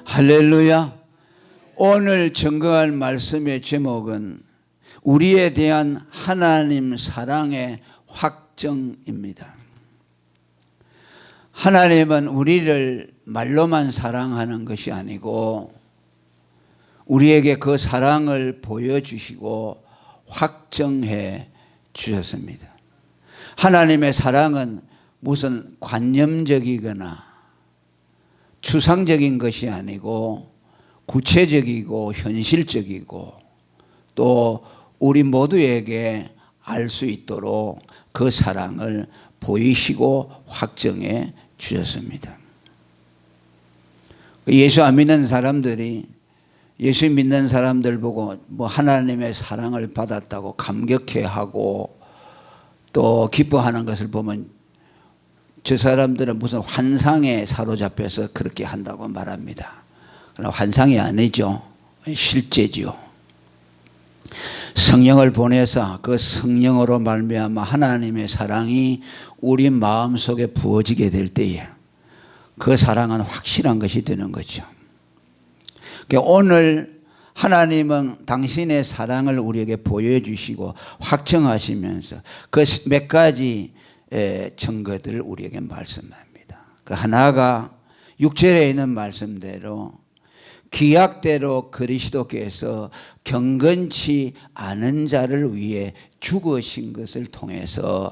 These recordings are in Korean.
할렐루야. 오늘 증거할 말씀의 제목은 우리에 대한 하나님 사랑의 확정입니다. 하나님은 우리를 말로만 사랑하는 것이 아니고 우리에게 그 사랑을 보여주시고 확정해 주셨습니다. 하나님의 사랑은 무슨 관념적이거나 추상적인 것이 아니고 구체적이고 현실적이고 또 우리 모두에게 알 수 있도록 그 사랑을 보이시고 확정해 주셨습니다. 예수 안 믿는 사람들이 예수 믿는 사람들 보고 뭐 하나님의 사랑을 받았다고 감격해하고 또 기뻐하는 것을 보면 저 사람들은 무슨 환상에 사로잡혀서 그렇게 한다고 말합니다. 그러나 환상이 아니죠. 실제죠. 성령을 보내서 그 성령으로 말미암아 하나님의 사랑이 우리 마음속에 부어지게 될 때에 그 사랑은 확실한 것이 되는 거죠. 그러니까 오늘 하나님은 당신의 사랑을 우리에게 보여주시고 확정하시면서 그 몇 가지 증거들을 우리에게 말씀합니다. 그 하나가 6절에 있는 말씀대로 기약대로 그리스도께서 경건치 않은 자를 위해 죽으신 것을 통해서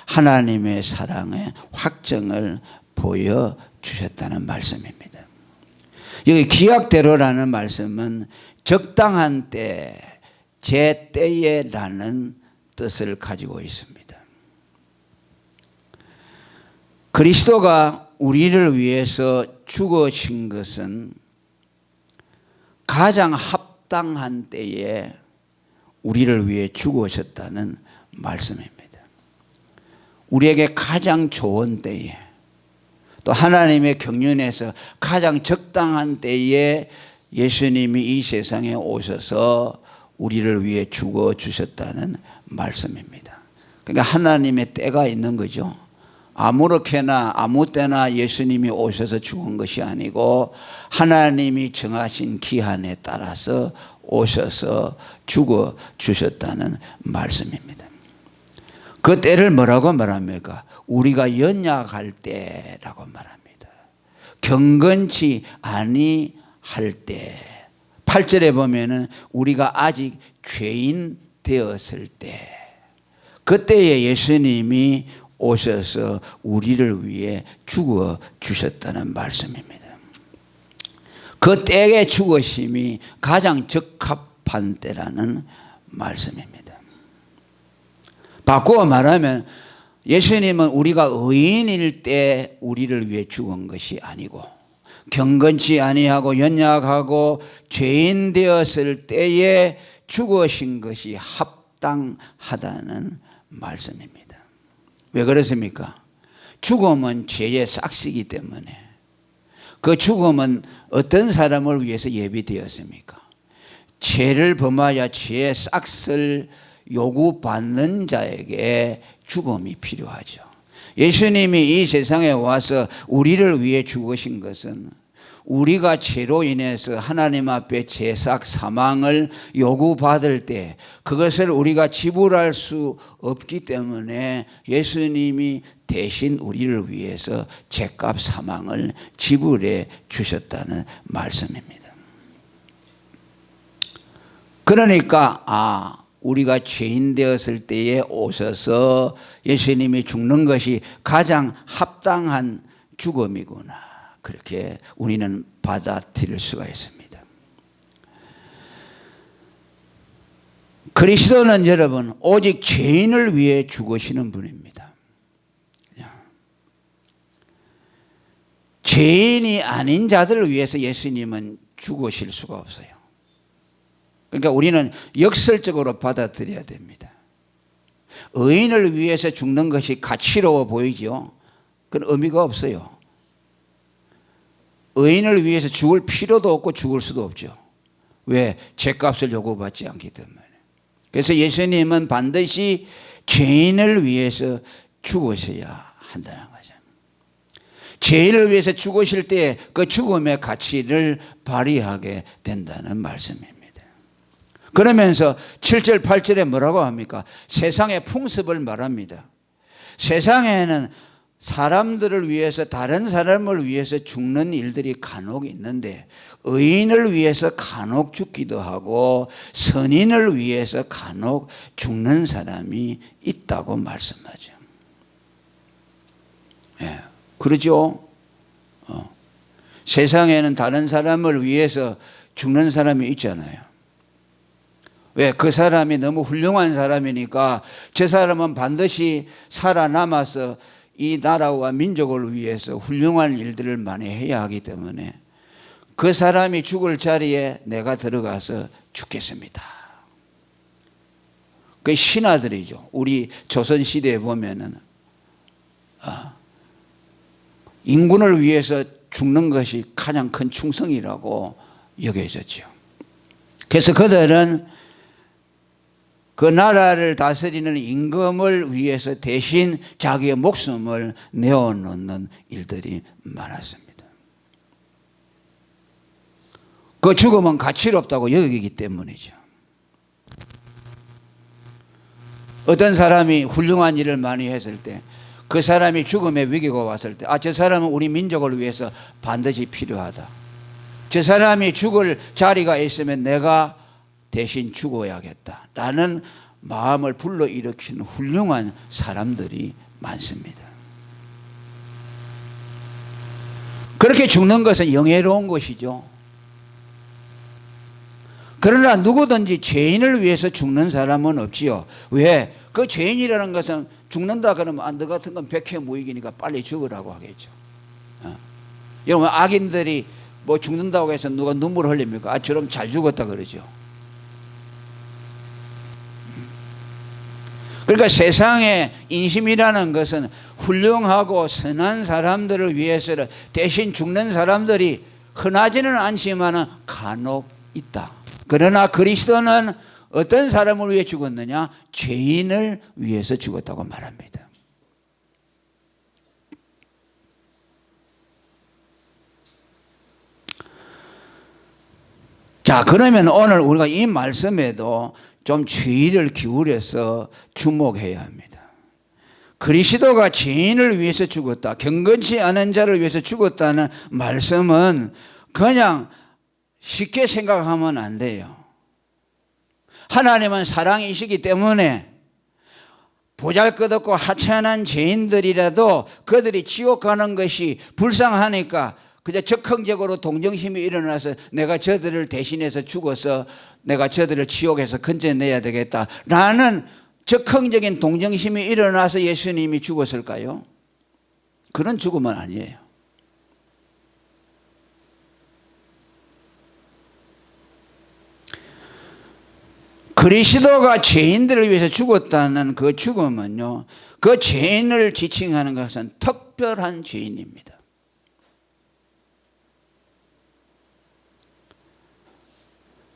하나님의 사랑의 확정을 보여주셨다는 말씀입니다. 여기 기약대로라는 말씀은 적당한 때, 제 때에라는 뜻을 가지고 있습니다. 그리스도가 우리를 위해서 죽으신 것은 가장 합당한 때에 우리를 위해 죽으셨다는 말씀입니다. 우리에게 가장 좋은 때에 또 하나님의 경륜에서 가장 적당한 때에 예수님이 이 세상에 오셔서 우리를 위해 죽어주셨다는 말씀입니다. 그러니까 하나님의 때가 있는 거죠. 아무렇게나 아무 때나 예수님이 오셔서 죽은 것이 아니고 하나님이 정하신 기한에 따라서 오셔서 죽어주셨다는 말씀입니다. 그 때를 뭐라고 말합니까? 우리가 연약할 때라고 말합니다. 경건치 아니할 때. 8절에 보면은 우리가 아직 죄인 되었을 때, 그때에 예수님이 오셔서 우리를 위해 죽어 주셨다는 말씀입니다. 그 때의 죽으심이 가장 적합한 때라는 말씀입니다. 바꾸어 말하면 예수님은 우리가 의인일 때 우리를 위해 죽은 것이 아니고 경건치 아니하고 연약하고 죄인 되었을 때에 죽으신 것이 합당하다는 말씀입니다. 왜 그렇습니까? 죽음은 죄의 싹시기 때문에 그 죽음은 어떤 사람을 위해서 예비되었습니까? 죄를 범하여 죄의 싹을 요구받는 자에게 죽음이 필요하죠. 예수님이 이 세상에 와서 우리를 위해 죽으신 것은 우리가 죄로 인해서 하나님 앞에 죄삭 사망을 요구받을 때 그것을 우리가 지불할 수 없기 때문에 예수님이 대신 우리를 위해서 죄값 사망을 지불해 주셨다는 말씀입니다. 그러니까 우리가 죄인 되었을 때에 오셔서 예수님이 죽는 것이 가장 합당한 죽음이구나, 그렇게 우리는 받아들일 수가 있습니다. 그리스도는 여러분 오직 죄인을 위해 죽으시는 분입니다. 죄인이 아닌 자들을 위해서 예수님은 죽으실 수가 없어요. 그러니까 우리는 역설적으로 받아들여야 됩니다. 의인을 위해서 죽는 것이 가치로워 보이죠. 그건 의미가 없어요. 의인을 위해서 죽을 필요도 없고 죽을 수도 없죠. 왜? 죄값을 요구받지 않기 때문에. 그래서 예수님은 반드시 죄인을 위해서 죽으셔야 한다는 거죠. 죄인을 위해서 죽으실 때 그 죽음의 가치를 발휘하게 된다는 말씀입니다. 그러면서 7절 8절에 뭐라고 합니까? 세상의 풍습을 말합니다. 세상에는 사람들을 위해서, 다른 사람을 위해서 죽는 일들이 간혹 있는데 의인을 위해서 간혹 죽기도 하고 선인을 위해서 간혹 죽는 사람이 있다고 말씀하죠. 예, 그러죠. 세상에는 다른 사람을 위해서 죽는 사람이 있잖아요. 왜? 그 사람이 너무 훌륭한 사람이니까 저 사람은 반드시 살아남아서 이 나라와 민족을 위해서 훌륭한 일들을 많이 해야 하기 때문에 그 사람이 죽을 자리에 내가 들어가서 죽겠습니다. 그 신하들이죠. 우리 조선시대에 보면은 인군을 위해서 죽는 것이 가장 큰 충성이라고 여겨졌죠. 그래서 그들은 그 나라를 다스리는 임금을 위해서 대신 자기의 목숨을 내어놓는 일들이 많았습니다. 그 죽음은 가치롭다고 여기기 때문이죠. 어떤 사람이 훌륭한 일을 많이 했을 때 그 사람이 죽음의 위기가 왔을 때 저 사람은 우리 민족을 위해서 반드시 필요하다. 저 사람이 죽을 자리가 있으면 내가 대신 죽어야겠다라는 마음을 불러일으키는 훌륭한 사람들이 많습니다. 그렇게 죽는 것은 영예로운 것이죠. 그러나 누구든지 죄인을 위해서 죽는 사람은 없지요. 왜? 그 죄인이라는 것은 죽는다 그러면 너 같은 건 백해무익이니까 빨리 죽으라고 하겠죠. 여러분, 악인들이 뭐 죽는다고 해서 누가 눈물 흘립니까? 저럼 잘 죽었다 그러죠. 그러니까 세상의 인심이라는 것은 훌륭하고 선한 사람들을 위해서 대신 죽는 사람들이 흔하지는 않지만 간혹 있다. 그러나 그리스도는 어떤 사람을 위해 죽었느냐? 죄인을 위해서 죽었다고 말합니다. 자, 그러면 오늘 우리가 이 말씀에도 좀 주의를 기울여서 주목해야 합니다. 그리스도가 죄인을 위해서 죽었다, 경건치 않은 자를 위해서 죽었다는 말씀은 그냥 쉽게 생각하면 안 돼요. 하나님은 사랑이시기 때문에 보잘것없고 하찮은 죄인들이라도 그들이 지옥 가는 것이 불쌍하니까 그저 적극적으로 동정심이 일어나서 내가 저들을 대신해서 죽어서 내가 저들을 지옥에서 건져내야 되겠다라는 적극적인 동정심이 일어나서 예수님이 죽었을까요? 그런 죽음은 아니에요. 그리스도가 죄인들을 위해서 죽었다는 그 죽음은요, 그 죄인을 지칭하는 것은 특별한 죄인입니다.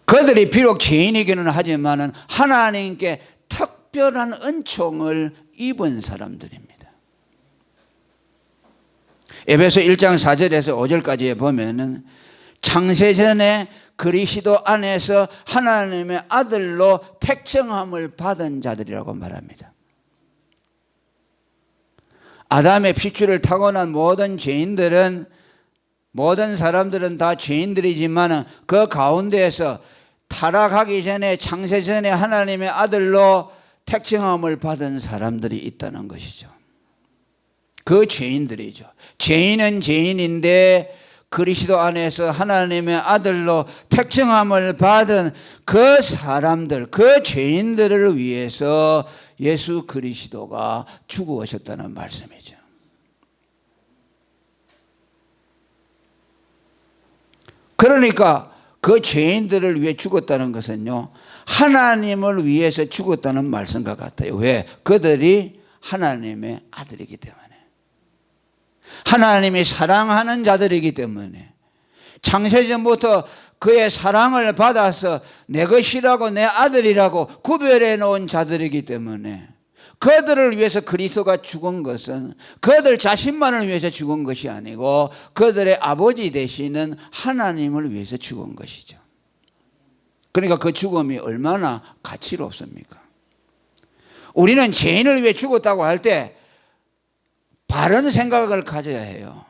그들이 비록 죄인이기는 하지만 하나님께 특별한 은총을 입은 사람들입니다. 에베소 1장 4절에서 5절까지에 보면은 창세전에 그리스도 안에서 하나님의 아들로 택정함을 받은 자들이라고 말합니다. 아담의 핏줄을 타고난 모든 죄인들은, 모든 사람들은 다 죄인들이지만 그 가운데에서 타락하기 전에 창세전에 하나님의 아들로 택정함을 받은 사람들이 있다는 것이죠. 그 죄인들이죠. 죄인은 죄인인데 그리스도 안에서 하나님의 아들로 택정함을 받은 그 사람들, 그 죄인들을 위해서 예수 그리스도가 죽으셨다는 말씀이죠. 그러니까 그 죄인들을 위해 죽었다는 것은요, 하나님을 위해서 죽었다는 말씀과 같아요. 왜? 그들이 하나님의 아들이기 때문에. 하나님이 사랑하는 자들이기 때문에, 창세전부터 그의 사랑을 받아서 내 것이라고 내 아들이라고 구별해 놓은 자들이기 때문에 그들을 위해서 그리스도가 죽은 것은 그들 자신만을 위해서 죽은 것이 아니고 그들의 아버지 되시는 하나님을 위해서 죽은 것이죠. 그러니까 그 죽음이 얼마나 가치롭습니까? 우리는 죄인을 위해 죽었다고 할 때 바른 생각을 가져야 해요.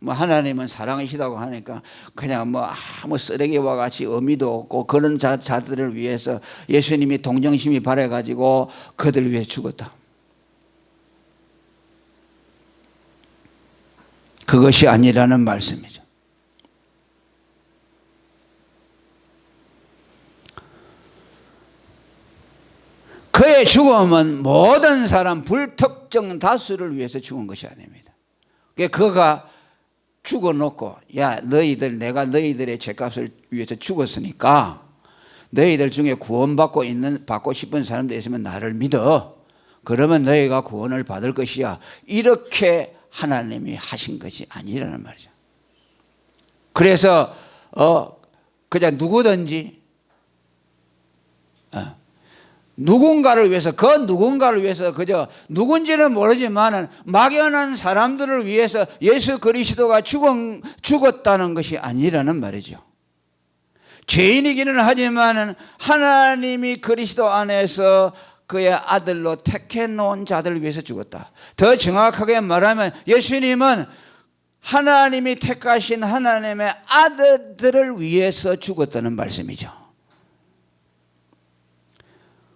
뭐 하나님은 사랑이시다고 하니까 그냥 뭐 아무 쓰레기와 같이 의미도 없고 그런 자들을 위해서 예수님이 동정심이 바래가지고 그들을 위해 죽었다. 그것이 아니라는 말씀이죠. 그의 죽음은 모든 사람 불특정 다수를 위해서 죽은 것이 아닙니다. 그가 죽어놓고 야 너희들 내가 너희들의 죄값을 위해서 죽었으니까 너희들 중에 구원받고 싶은 사람도 있으면 나를 믿어. 그러면 너희가 구원을 받을 것이야. 이렇게 하나님이 하신 것이 아니라는 말이죠. 그래서 그냥 누구든지 누군가를 위해서 그저 누군지는 모르지만 막연한 사람들을 위해서 예수 그리스도가 죽었다는 것이 아니라는 말이죠. 죄인이기는 하지만 하나님이 그리스도 안에서 그의 아들로 택해 놓은 자들을 위해서 죽었다. 더 정확하게 말하면 예수님은 하나님이 택하신 하나님의 아들들을 위해서 죽었다는 말씀이죠.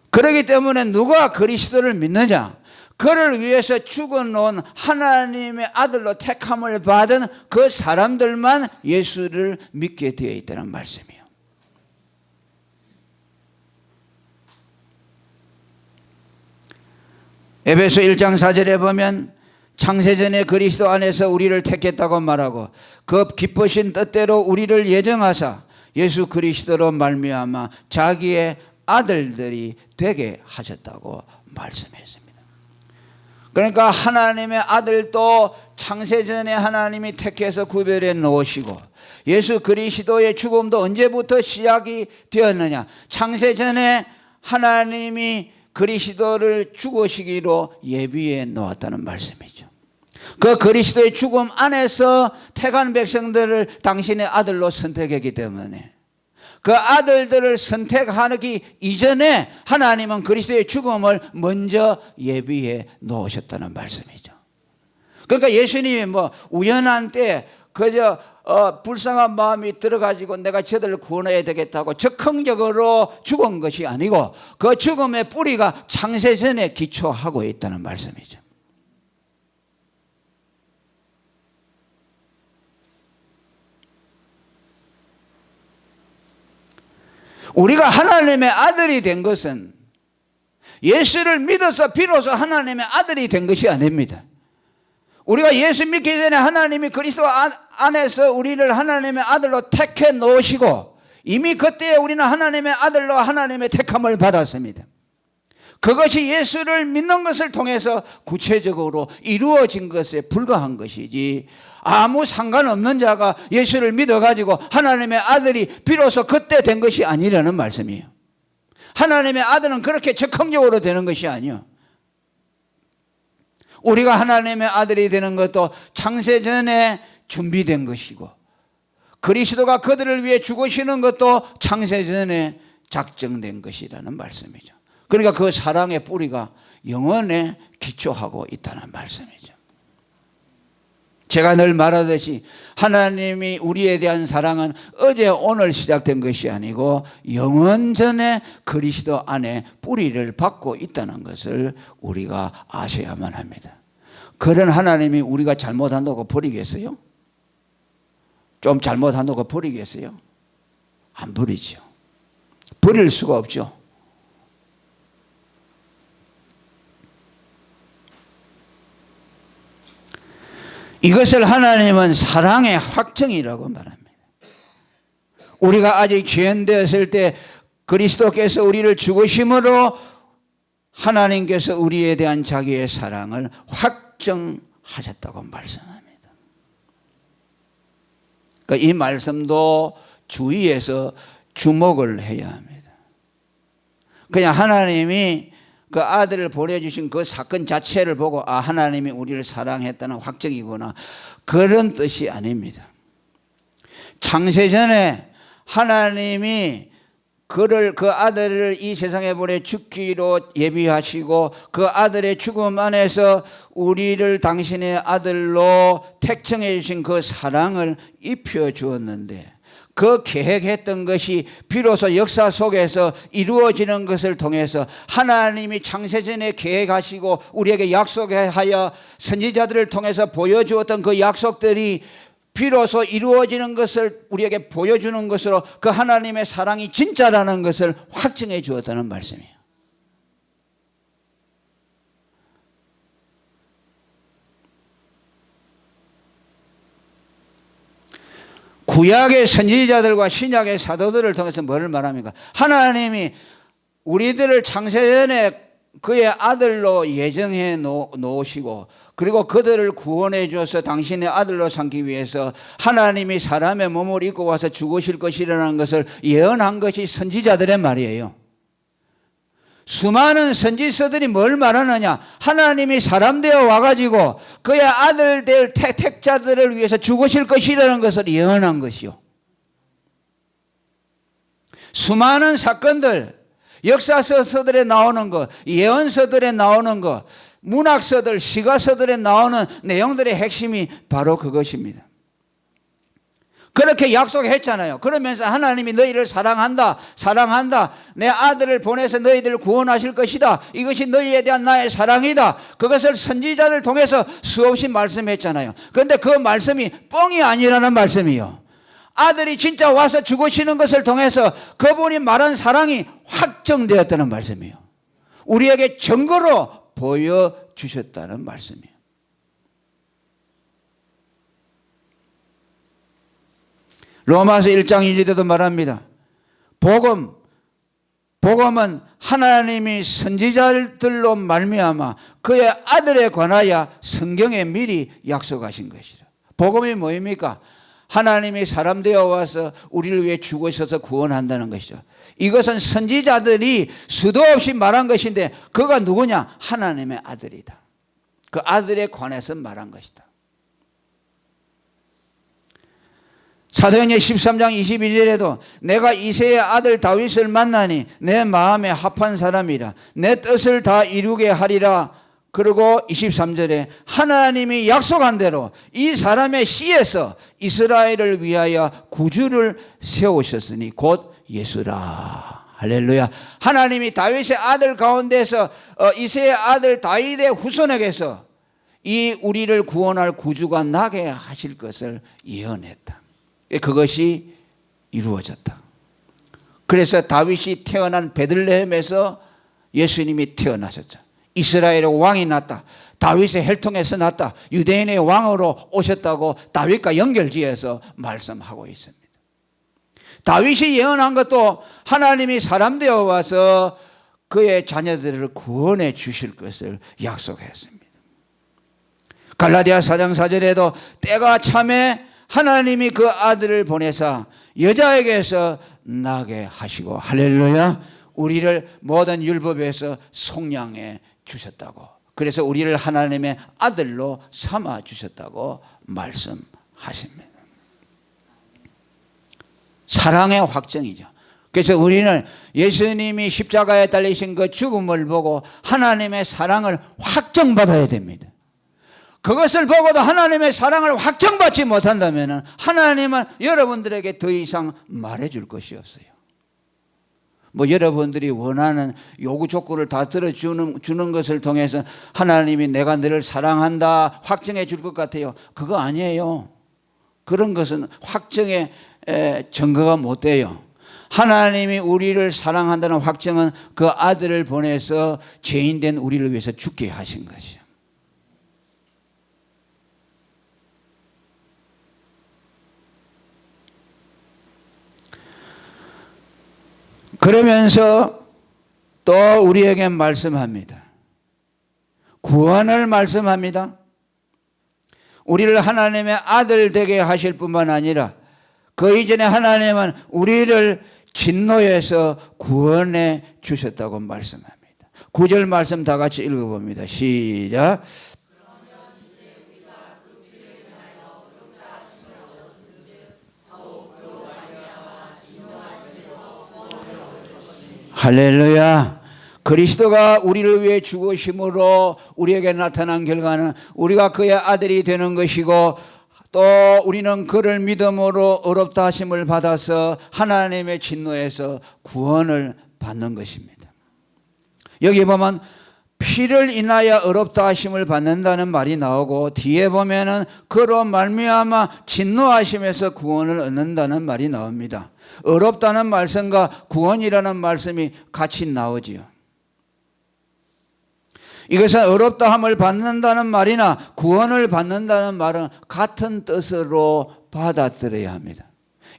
그렇기 때문에 누가 그리스도를 믿느냐? 그를 위해서 죽어놓은 하나님의 아들로 택함을 받은 그 사람들만 예수를 믿게 되어 있다는 말씀이에요. 에베소 1장 4절에 보면 창세전에 그리스도 안에서 우리를 택했다고 말하고 그 기쁘신 뜻대로 우리를 예정하사 예수 그리스도로 말미암아 자기의 아들들이 되게 하셨다고 말씀했습니다. 그러니까 하나님의 아들도 창세전에 하나님이 택해서 구별해 놓으시고 예수 그리스도의 죽음도 언제부터 시작이 되었느냐? 창세전에 하나님이 그리스도를 죽으시기로 예비해 놓았다는 말씀이죠. 그 그리스도의 죽음 안에서 택한 백성들을 당신의 아들로 선택했기 때문에 그 아들들을 선택하기 이전에 하나님은 그리스도의 죽음을 먼저 예비해 놓으셨다는 말씀이죠. 그러니까 예수님이 뭐 우연한 때 그저 불쌍한 마음이 들어가지고 내가 저들을 구원해야 되겠다고 적극적으로 죽은 것이 아니고 그 죽음의 뿌리가 창세전에 기초하고 있다는 말씀이죠. 우리가 하나님의 아들이 된 것은 예수를 믿어서 비로소 하나님의 아들이 된 것이 아닙니다. 우리가 예수 믿기 전에 하나님이 그리스도 안에서 우리를 하나님의 아들로 택해 놓으시고 이미 그때에 우리는 하나님의 아들로 하나님의 택함을 받았습니다. 그것이 예수를 믿는 것을 통해서 구체적으로 이루어진 것에 불과한 것이지 아무 상관없는 자가 예수를 믿어가지고 하나님의 아들이 비로소 그때 된 것이 아니라는 말씀이에요. 하나님의 아들은 그렇게 적극적으로 되는 것이 아니에요. 우리가 하나님의 아들이 되는 것도 창세전에 준비된 것이고 그리스도가 그들을 위해 죽으시는 것도 창세전에 작정된 것이라는 말씀이죠. 그러니까 그 사랑의 뿌리가 영원에 기초하고 있다는 말씀이죠. 제가 늘 말하듯이 하나님이 우리에 대한 사랑은 어제 오늘 시작된 것이 아니고 영원전에 그리스도 안에 뿌리를 받고 있다는 것을 우리가 아셔야만 합니다. 그런 하나님이 우리가 잘못한다고 버리겠어요? 좀 잘못한다고 버리겠어요? 안 버리죠. 버릴 수가 없죠. 이것을 하나님은 사랑의 확정이라고 말합니다. 우리가 아직 죄인 되었을 때 그리스도께서 우리를 죽으심으로 하나님께서 우리에 대한 자기의 사랑을 확정하셨다고 말씀합니다. 그러니까 이 말씀도 주의해서 주목을 해야 합니다. 그냥 하나님이 그 아들을 보내주신 그 사건 자체를 보고 아, 하나님이 우리를 사랑했다는 확정이구나, 그런 뜻이 아닙니다. 창세전에 하나님이 그 아들을 이 세상에 보내 죽기로 예비하시고 그 아들의 죽음 안에서 우리를 당신의 아들로 택정해 주신 그 사랑을 입혀 주었는데, 그 계획했던 것이 비로소 역사 속에서 이루어지는 것을 통해서 하나님이 창세전에 계획하시고 우리에게 약속하여 선지자들을 통해서 보여주었던 그 약속들이 비로소 이루어지는 것을 우리에게 보여주는 것으로 그 하나님의 사랑이 진짜라는 것을 확증해 주었다는 말씀이에요. 구약의 선지자들과 신약의 사도들을 통해서 뭘 말합니까? 하나님이 우리들을 창세전에 그의 아들로 예정해 놓으시고 그리고 그들을 구원해 주어서 당신의 아들로 삼기 위해서 하나님이 사람의 몸을 입고 와서 죽으실 것이라는 것을 예언한 것이 선지자들의 말이에요. 수많은 선지서들이 뭘 말하느냐? 하나님이 사람 되어 와가지고 그의 아들 될 택자들을 위해서 죽으실 것이라는 것을 예언한 것이요. 수많은 사건들, 역사서들에 나오는 것, 예언서들에 나오는 것, 문학서들, 시가서들에 나오는 내용들의 핵심이 바로 그것입니다. 그렇게 약속했잖아요. 그러면서 하나님이 너희를 사랑한다, 사랑한다, 내 아들을 보내서 너희들을 구원하실 것이다, 이것이 너희에 대한 나의 사랑이다, 그것을 선지자를 통해서 수없이 말씀했잖아요. 그런데 그 말씀이 뻥이 아니라는 말씀이요, 아들이 진짜 와서 죽으시는 것을 통해서 그분이 말한 사랑이 확정되었다는 말씀이에요. 우리에게 증거로 보여주셨다는 말씀이에요. 로마서 1장 2절에도 말합니다. 복음은 하나님이 선지자들로 말미암아 그의 아들에 관하여 성경에 미리 약속하신 것이라. 복음이 뭐입니까? 하나님이 사람 되어 와서 우리를 위해 죽으셔서 구원한다는 것이죠. 이것은 선지자들이 수도 없이 말한 것인데 그가 누구냐? 하나님의 아들이다. 그 아들에 관해서 말한 것이다. 사도행전 13장 22절에도 내가 이새의 아들 다윗을 만나니 내 마음에 합한 사람이라 내 뜻을 다 이루게 하리라. 그리고 23절에 하나님이 약속한 대로 이 사람의 씨에서 이스라엘을 위하여 구주를 세우셨으니 곧 예수라. 할렐루야. 하나님이 다윗의 아들 가운데서 이새의 아들 다윗의 후손에게서 이 우리를 구원할 구주가 나게 하실 것을 예언했다. 그것이 이루어졌다. 그래서 다윗이 태어난 베들레헴에서 예수님이 태어나셨죠. 이스라엘의 왕이 났다, 다윗의 혈통에서 났다, 유대인의 왕으로 오셨다고 다윗과 연결지어서 말씀하고 있습니다. 다윗이 예언한 것도 하나님이 사람 되어 와서 그의 자녀들을 구원해 주실 것을 약속했습니다. 갈라디아 4장 4절에도 때가 참에 하나님이 그 아들을 보내사 여자에게서 나게 하시고, 할렐루야, 우리를 모든 율법에서 속량해 주셨다고, 그래서 우리를 하나님의 아들로 삼아 주셨다고 말씀하십니다. 사랑의 확정이죠. 그래서 우리는 예수님이 십자가에 달리신 그 죽음을 보고 하나님의 사랑을 확정받아야 됩니다. 그것을 보고도 하나님의 사랑을 확정받지 못한다면 하나님은 여러분들에게 더 이상 말해줄 것이 없어요. 뭐 여러분들이 원하는 요구 조건을 다 들어주는 것을 통해서 하나님이 내가 너를 사랑한다 확정해 줄 것 같아요. 그거 아니에요. 그런 것은 확정의 증거가 못 돼요. 하나님이 우리를 사랑한다는 확정은 그 아들을 보내서 죄인된 우리를 위해서 죽게 하신 것이죠. 그러면서 또 우리에게 말씀합니다. 구원을 말씀합니다. 우리를 하나님의 아들 되게 하실 뿐만 아니라 그 이전에 하나님은 우리를 진노에서 구원해 주셨다고 말씀합니다. 9절 말씀 다 같이 읽어봅니다. 시작. 할렐루야. 그리스도가 우리를 위해 죽으심으로 우리에게 나타난 결과는 우리가 그의 아들이 되는 것이고, 또 우리는 그를 믿음으로 의롭다 하심을 받아서 하나님의 진노에서 구원을 받는 것입니다. 여기 보면 피를 인하여 의롭다 하심을 받는다는 말이 나오고, 뒤에 보면은 그로 말미암아 진노하심에서 구원을 얻는다는 말이 나옵니다. 의롭다는 말씀과 구원이라는 말씀이 같이 나오지요. 이것은 의롭다함을 받는다는 말이나 구원을 받는다는 말은 같은 뜻으로 받아들여야 합니다.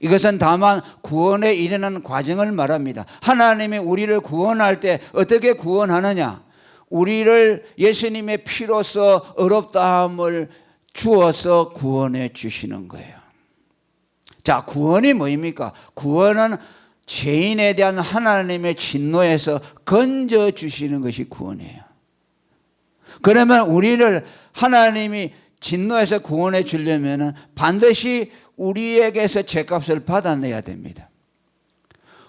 이것은 다만 구원에 이르는 과정을 말합니다. 하나님이 우리를 구원할 때 어떻게 구원하느냐? 우리를 예수님의 피로서 의롭다함을 주어서 구원해 주시는 거예요. 자, 구원이 뭐입니까? 구원은 죄인에 대한 하나님의 진노에서 건져 주시는 것이 구원이에요. 그러면 우리를 하나님이 진노에서 구원해 주려면 반드시 우리에게서 죄값을 받아내야 됩니다.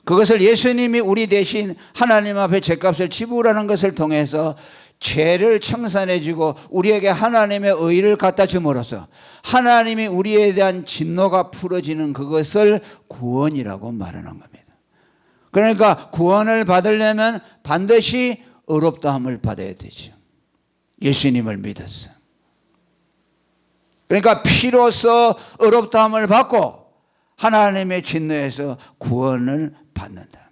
그것을 예수님이 우리 대신 하나님 앞에 죄값을 지불하는 것을 통해서 죄를 청산해 주고 우리에게 하나님의 의를 갖다 줌으로써 하나님이 우리에 대한 진노가 풀어지는 그것을 구원이라고 말하는 겁니다. 그러니까 구원을 받으려면 반드시 의롭다함을 받아야 되죠. 예수님을 믿었어. 그러니까 피로서 의롭다함을 받고 하나님의 진노에서 구원을 받는다.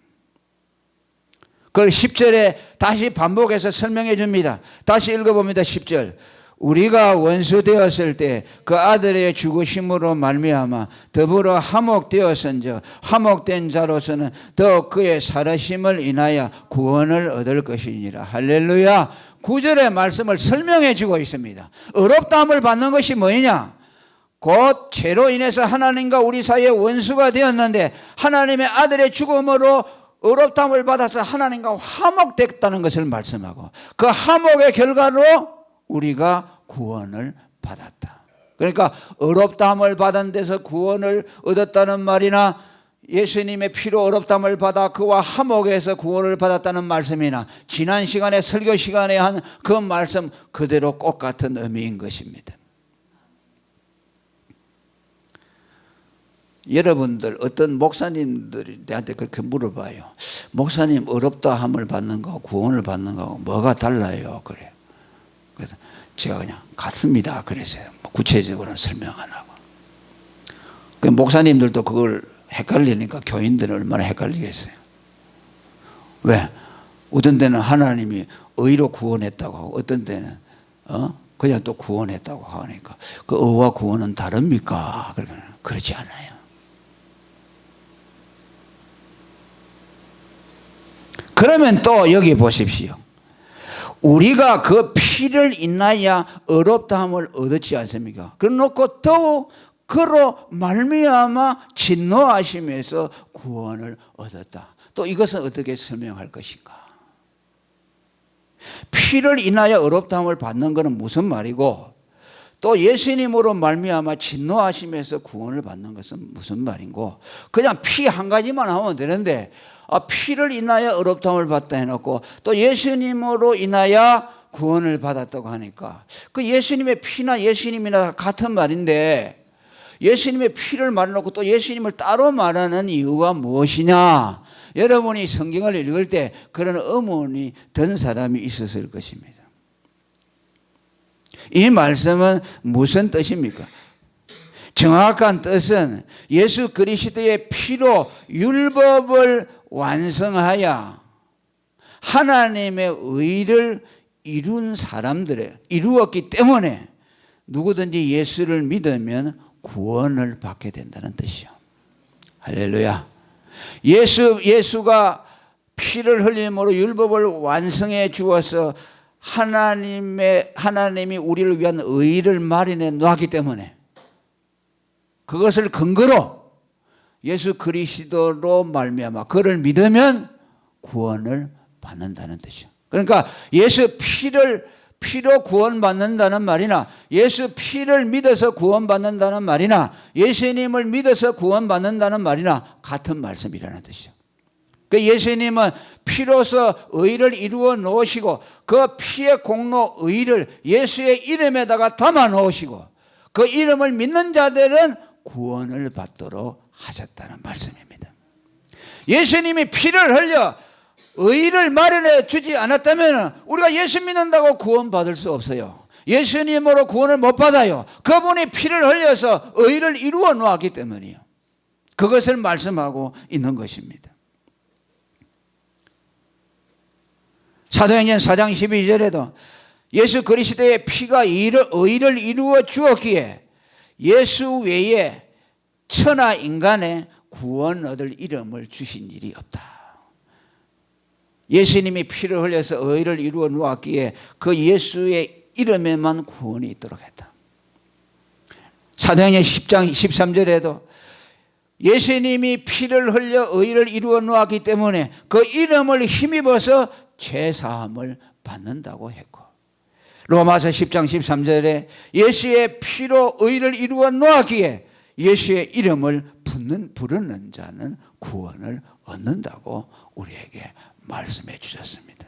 그걸 10절에 다시 반복해서 설명해 줍니다. 다시 읽어봅니다. 10절. 우리가 원수 되었을 때 그 아들의 죽으심으로 말미암아 더불어 화목되었은즉 화목된 자로서는 더욱 그의 살아심을 인하여 구원을 얻을 것이니라. 할렐루야. 9절의 말씀을 설명해 주고 있습니다. 의롭다함을 받는 것이 뭐냐? 곧 죄로 인해서 하나님과 우리 사이에 원수가 되었는데 하나님의 아들의 죽음으로 의롭다함을 받아서 하나님과 화목됐다는 것을 말씀하고, 그 화목의 결과로 우리가 구원을 받았다. 그러니까 의롭다함을 받은 데서 구원을 얻었다는 말이나 예수님의 피로 의롭다함을 받아 그와 화목해서 구원을 받았다는 말씀이나 지난 시간에 설교 시간에 한 그 말씀 그대로 똑같은 의미인 것입니다. 여러분들 어떤 목사님들이 나한테 그렇게 물어봐요. 목사님 의롭다함을 받는 거하고 구원을 받는 거하고 뭐가 달라요? 그래요. 그래서 제가 그냥 같습니다 그랬어요. 구체적으로는 설명 안 하고. 그 목사님들도 그걸 헷갈리니까 교인들은 얼마나 헷갈리겠어요. 왜? 어떤 데는 하나님이 의로 구원했다고 하고 어떤 데는 그냥 또 구원했다고 하니까 그 의와 구원은 다릅니까? 그렇지 않아요. 그러면 또 여기 보십시오. 우리가 그 피를 인하여 의롭다함을 얻었지 않습니까? 그래놓고 더욱 그로 말미암아 진노하심에서 구원을 얻었다. 또 이것은 어떻게 설명할 것인가? 피를 인하여 의롭다함을 받는 것은 무슨 말이고, 또 예수님으로 말미암아 진노하심에서 구원을 받는 것은 무슨 말인고, 그냥 피 한 가지만 하면 되는데 피를 인하여 의롭다함을 받다 해놓고 또 예수님으로 인하여 구원을 받았다고 하니까 그 예수님의 피나 예수님이나 같은 말인데 예수님의 피를 말해놓고 또 예수님을 따로 말하는 이유가 무엇이냐? 여러분이 성경을 읽을 때 그런 의문이 든 사람이 있었을 것입니다. 이 말씀은 무슨 뜻입니까? 정확한 뜻은 예수 그리스도의 피로 율법을 완성하여 하나님의 의를 이루었기 때문에 누구든지 예수를 믿으면 구원을 받게 된다는 뜻이요. 할렐루야. 예수가 피를 흘림으로 율법을 완성해 주어서 하나님이 우리를 위한 의를 마련해 놓았기 때문에 그것을 근거로 예수 그리스도로 말미암아 그를 믿으면 구원을 받는다는 뜻이요. 그러니까 예수 피로 구원받는다는 말이나 예수 피를 믿어서 구원받는다는 말이나 예수님을 믿어서 구원받는다는 말이나 같은 말씀이라는 뜻이죠. 그 예수님은 피로서 의를 이루어 놓으시고 그 피의 공로 의를 예수의 이름에다가 담아 놓으시고 그 이름을 믿는 자들은 구원을 받도록 하셨다는 말씀입니다. 예수님이 피를 흘려 의를 마련해 주지 않았다면 우리가 예수 믿는다고 구원받을 수 없어요. 예수님으로 구원을 못 받아요. 그분이 피를 흘려서 의를 이루어 놓았기 때문이에요. 그것을 말씀하고 있는 것입니다. 사도행전 4장 12절에도 예수 그리스도의 피가 의를 이루어 주었기에 예수 외에 천하 인간에 구원 얻을 이름을 주신 일이 없다. 예수님이 피를 흘려서 의를 이루어 놓았기에 그 예수의 이름에만 구원이 있도록 했다. 사도행전 10장 13절에도 예수님이 피를 흘려 의를 이루어 놓았기 때문에 그 이름을 힘입어서 죄사함을 받는다고 했고, 로마서 10장 13절에 예수의 피로 의를 이루어 놓았기에 예수의 이름을 부르는 자는 구원을 얻는다고 우리에게 말씀해 주셨습니다.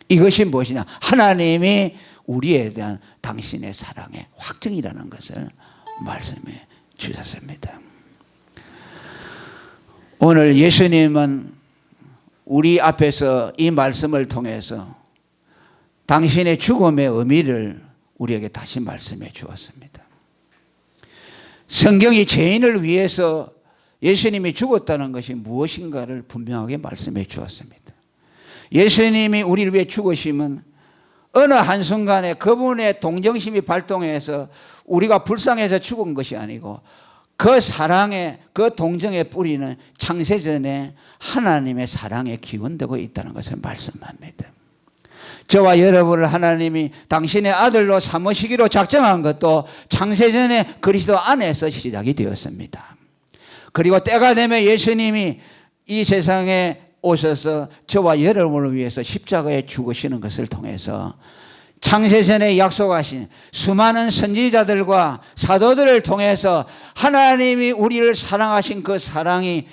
이것이 무엇이냐? 하나님이 우리에 대한 당신의 사랑의 확증이라는 것을 말씀해 주셨습니다. 오늘 예수님은 우리 앞에서 이 말씀을 통해서 당신의 죽음의 의미를 우리에게 다시 말씀해 주었습니다. 성경이 죄인을 위해서 예수님이 죽었다는 것이 무엇인가를 분명하게 말씀해 주었습니다. 예수님이 우리를 위해 죽으심은 어느 한순간에 그분의 동정심이 발동해서 우리가 불쌍해서 죽은 것이 아니고 그 사랑의 그 동정의 뿌리는 창세전에 하나님의 사랑에 기원되고 있다는 것을 말씀합니다. 저와 여러분을 하나님이 당신의 아들로 삼으시기로 작정한 것도 창세전에 그리스도 안에서 시작이 되었습니다. 그리고 때가 되면 예수님이 이 세상에 오셔서 저와 여러분을 위해서 십자가에 죽으시는 것을 통해서 창세전에 약속하신 수많은 선지자들과 사도들을 통해서 하나님이 우리를 사랑하신 그 사랑이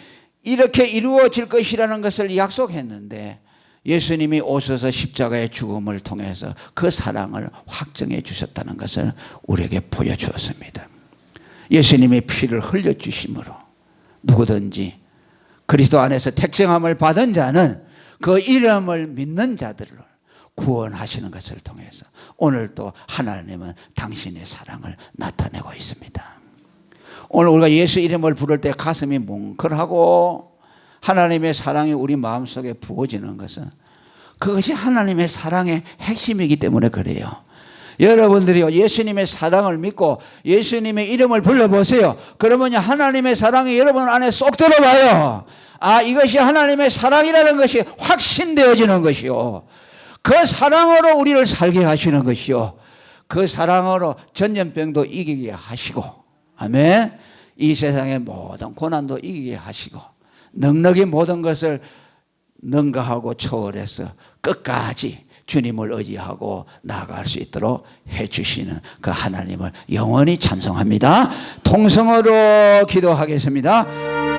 이렇게 이루어질 것이라는 것을 약속했는데 예수님이 오셔서 십자가의 죽음을 통해서 그 사랑을 확정해 주셨다는 것을 우리에게 보여주었습니다. 예수님의 피를 흘려주심으로 누구든지 그리스도 안에서 택정함을 받은 자는 그 이름을 믿는 자들을 구원하시는 것을 통해서 오늘 또 하나님은 당신의 사랑을 나타내고 있습니다. 오늘 우리가 예수 이름을 부를 때 가슴이 뭉클하고 하나님의 사랑이 우리 마음속에 부어지는 것은 그것이 하나님의 사랑의 핵심이기 때문에 그래요. 여러분들이 예수님의 사랑을 믿고 예수님의 이름을 불러보세요. 그러면 하나님의 사랑이 여러분 안에 쏙 들어와요. 아, 이것이 하나님의 사랑이라는 것이 확신되어지는 것이요. 그 사랑으로 우리를 살게 하시는 것이요. 그 사랑으로 전염병도 이기게 하시고, 아멘. 이 세상의 모든 고난도 이기게 하시고, 넉넉히 모든 것을 능가하고 초월해서 끝까지 주님을 의지하고 나아갈 수 있도록 해주시는 그 하나님을 영원히 찬송합니다. 통성으로 기도하겠습니다.